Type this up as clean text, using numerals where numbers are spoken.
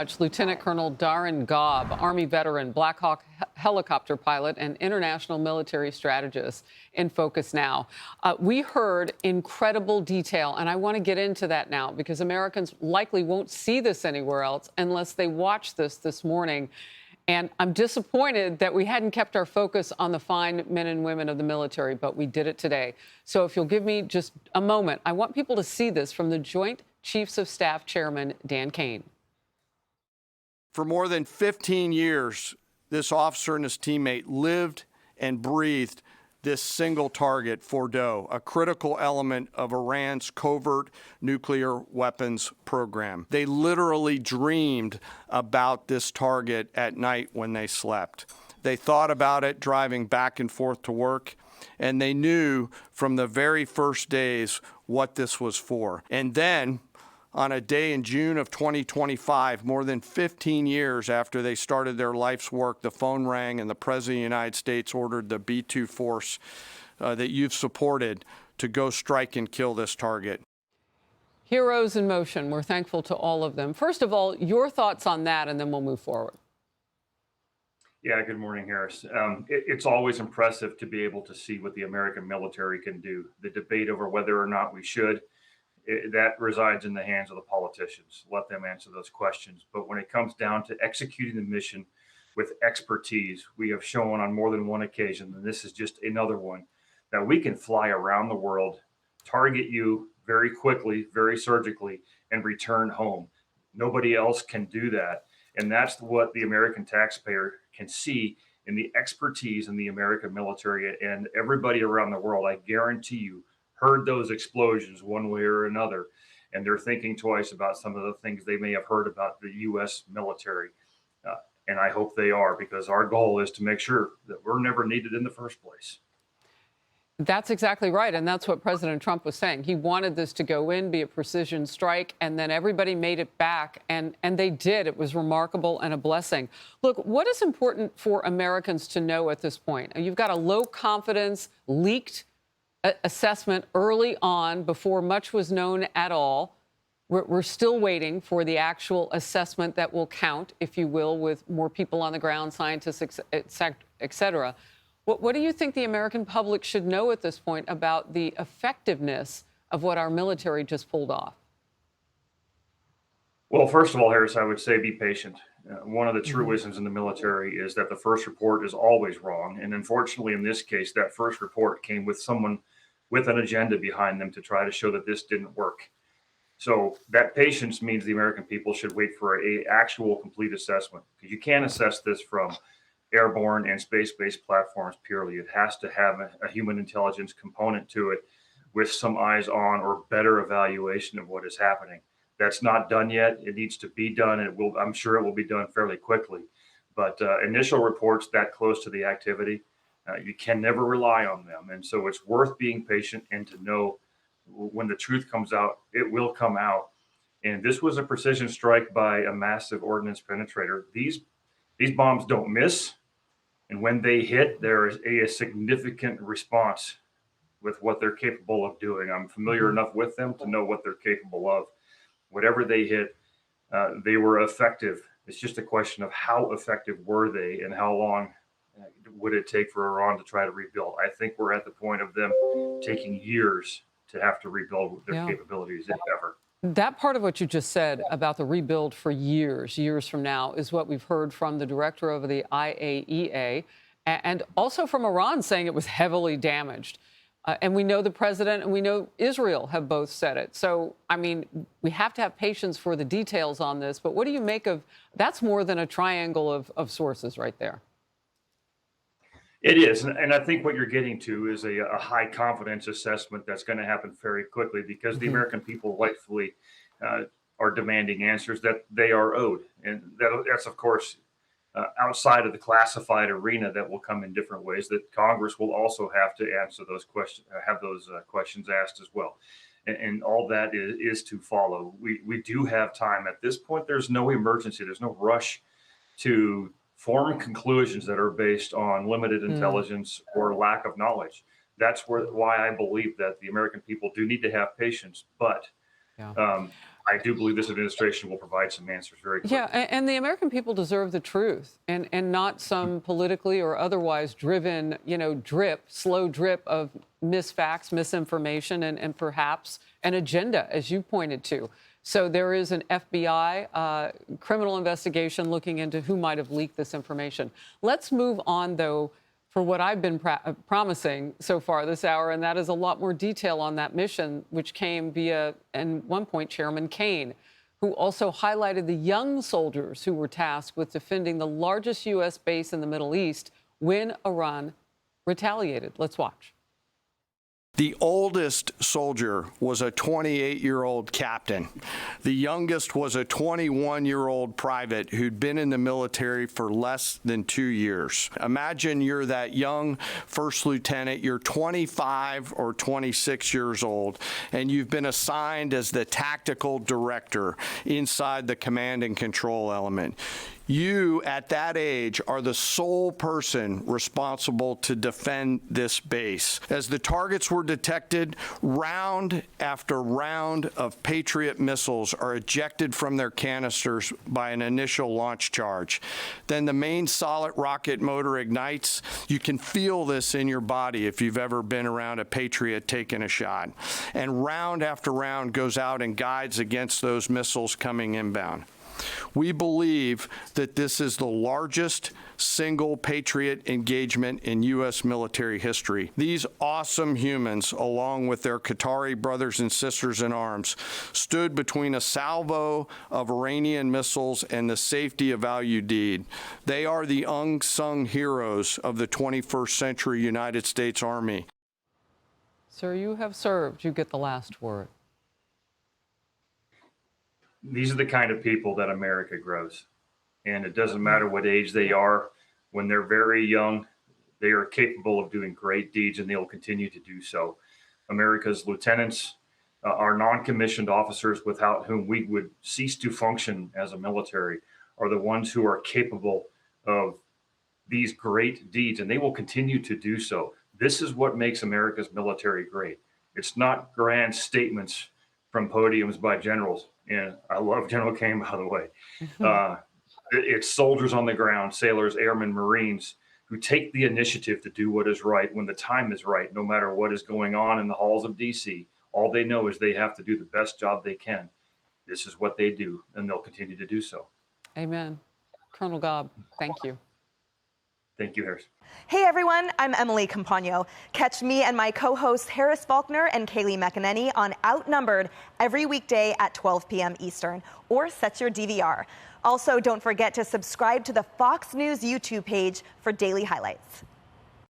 Lieutenant Colonel Darin Gaub, Army veteran, Black Hawk helicopter pilot, and international military strategist in Focus now. We heard incredible detail, and I want to get into that now because Americans likely won't see this anywhere else unless they watch this morning. And I'm disappointed that we hadn't kept our focus on the fine men and women of the military, but we did it today. So if you'll give me just a moment, I want people to see this from the Joint Chiefs of Staff Chairman, Dan Caine. For more than 15 years, this officer and his teammate lived and breathed this single target, Fordo, a critical element of Iran's covert nuclear weapons program. They literally dreamed about this target at night when they slept. They thought about it driving back and forth to work, and they knew from the very first days what this was for. And then, on a day in June of 2025, more than 15 years after they started their life's work, the phone rang and the President of the United States ordered the B-2 force that you've supported to go strike and kill this target. Heroes in motion. We're thankful to all of them. First of all, your thoughts on that, and then we'll move forward. Yeah, good morning, Harris. It's always impressive to be able to see what the American military can do. The debate over whether or not we should, that resides in the hands of the politicians. Let them answer those questions. But when it comes down to executing the mission with expertise, we have shown on more than one occasion, and this is just another one, that we can fly around the world, target you very quickly, very surgically, and return home. Nobody else can do that. And that's what the American taxpayer can see in the expertise in the American military, and everybody around the world, I guarantee you, heard those explosions one way or another, and they're thinking twice about some of the things they may have heard about the U.S. military. And I hope they are, because our goal is to make sure that we're never needed in the first place. That's exactly right. And that's what President Trump was saying. He wanted this to go in, be a precision strike, and then everybody made it back. And they did. It was remarkable and a blessing. Look, what is important for Americans to know at this point? You've got a low confidence, leaked assessment early on before much was known at all. We're still waiting for the actual assessment that will count, if you will, with more people on the ground, scientists, et cetera. What do you think the American public should know at this point about the effectiveness of what our military just pulled off? Well, first of all, Harris, I would say be patient. One of the truisms in the military is that the first report is always wrong. And unfortunately, in this case, that first report came with someone with an agenda behind them to try to show that this didn't work. So that patience means the American people should wait for an actual complete assessment, because you can't assess this from airborne and space-based platforms purely. It has to have a human intelligence component to it with some eyes on or better evaluation of what is happening. That's not done yet. It needs to be done. I'm sure it will be done fairly quickly. But initial reports that close to the activity, you can never rely on them. And so it's worth being patient and to know when the truth comes out, it will come out. And this was a precision strike by a massive ordnance penetrator. These bombs don't miss. And when they hit, there is a significant response with what they're capable of doing. I'm familiar enough with them to know what they're capable of. Whatever they hit, they were effective. It's just a question of how effective were they and how long would it take for Iran to try to rebuild. I think we're at the point of them taking years to have to rebuild their capabilities, if ever. That part of what you just said about the rebuild for years from now, is what we've heard from the director of the IAEA and also from Iran, saying it was heavily damaged. And we know the president and we know Israel have both said it. So, I mean, we have to have patience for the details on this. But what do you make of that's more than a triangle of sources right there? It is. And I think what you're getting to is a high confidence assessment that's going to happen very quickly, because the American people rightfully are demanding answers that they are owed. And that's, of course, outside of the classified arena that will come in different ways, that Congress will also have to answer those questions, have those questions asked as well. And all that is to follow. We do have time. At this point, there's no emergency. There's no rush to form conclusions that are based on limited intelligence or lack of knowledge. That's why I believe that the American people do need to have patience. But I do believe this administration will provide some answers very quickly. Yeah, and the American people deserve the truth and not some politically or otherwise driven, slow drip of misfacts, misinformation, and perhaps an agenda, as you pointed to. So there is an FBI criminal investigation looking into who might have leaked this information. Let's move on, though, for what I've been promising so far this hour, and that is a lot more detail on that mission, which came via, at one point, Chairman Caine, who also highlighted the young soldiers who were tasked with defending the largest U.S. base in the Middle East when Iran retaliated. Let's watch. The oldest soldier was a 28-year-old captain. The youngest was a 21-year-old private who'd been in the military for less than 2 years. Imagine you're that young first lieutenant, you're 25 or 26 years old, and you've been assigned as the tactical director inside the command and control element. You, at that age, are the sole person responsible to defend this base. As the targets were detected, round after round of Patriot missiles are ejected from their canisters by an initial launch charge. Then the main solid rocket motor ignites. You can feel this in your body if you've ever been around a Patriot taking a shot. And round after round goes out and guides against those missiles coming inbound. We believe that this is the largest single Patriot engagement in U.S. military history. These awesome humans, along with their Qatari brothers and sisters in arms, stood between a salvo of Iranian missiles and the safety of Al Udeid. They are the unsung heroes of the 21st century United States Army. Sir, you have served. You get the last word. These are the kind of people that America grows. And it doesn't matter what age they are. When they're very young, they are capable of doing great deeds, and they will continue to do so. America's lieutenants are non-commissioned officers without whom we would cease to function as a military, are the ones who are capable of these great deeds, and they will continue to do so. This is what makes America's military great. It's not grand statements from podiums by generals. And I love General Caine, by the way. It's soldiers on the ground, sailors, airmen, Marines, who take the initiative to do what is right when the time is right, no matter what is going on in the halls of D.C. All they know is they have to do the best job they can. This is what they do, and they'll continue to do so. Amen. Colonel Gaub, thank you. Thank you, Harris. Hey everyone, I'm Emily Campagno. Catch me and my co-hosts Harris Faulkner and Kaylee McEnany on Outnumbered every weekday at 12 p.m. Eastern, or set your DVR. Also, don't forget to subscribe to the Fox News YouTube page for daily highlights.